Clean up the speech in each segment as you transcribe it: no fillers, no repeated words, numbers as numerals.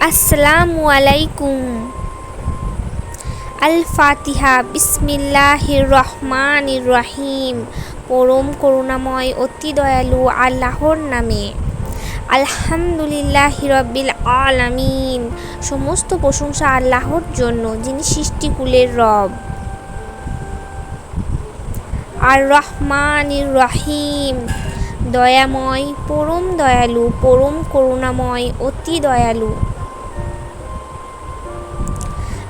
আসসালামু আলাইকুম। আল ফাতিহা। বিসমিল্লাহির রহমানির রহিম। পরম করুণাময় অতি দয়ালু আল্লাহর নামে। আলহামদুলিল্লাহি রাব্বিল আলামিন। সমস্ত প্রশংসা আল্লাহর জন্য, যিনি সৃষ্টিকুলের রব। আর রহমানির রহিম। দয়াময়, পরম দয়ালু, পরম করুণাময়, অতি দয়ালু।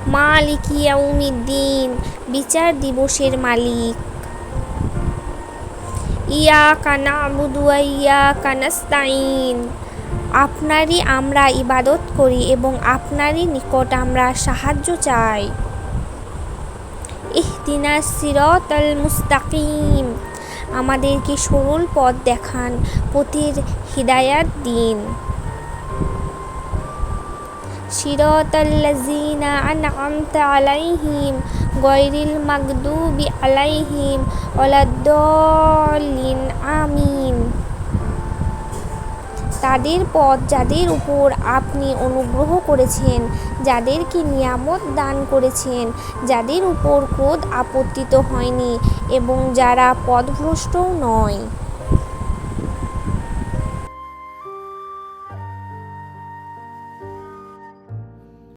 মালিক ইয়াউমিদ্দিন। বিচার দিবসের মালিক। ইয়াকা না'বুদু ওয়া ইয়াকা নাস্তাঈন। আপনারই আমরা ইবাদত করি এবং আপনারই নিকট আমরা সাহায্য চাই। ইহদিনাস সিরাতাল মুস্তাকিম। আমাদেরকে সরল পথ দেখান, পথের হিদায়াত দিন। সিরাতাল্লাযীনা আন'আমতা আলাইহিম গায়রিল মাগদুবি আলাইহিম ওয়ালাদ-দাল্লিন। আমিন। তাদের পথ যাদের উপর আপনি অনুগ্রহ করেছেন, যাদেরকে নিয়ামত দান করেছেন, যাদের উপর ক্রোধ আপতিত হয়নি এবং যারা পথভ্রষ্টও নয়।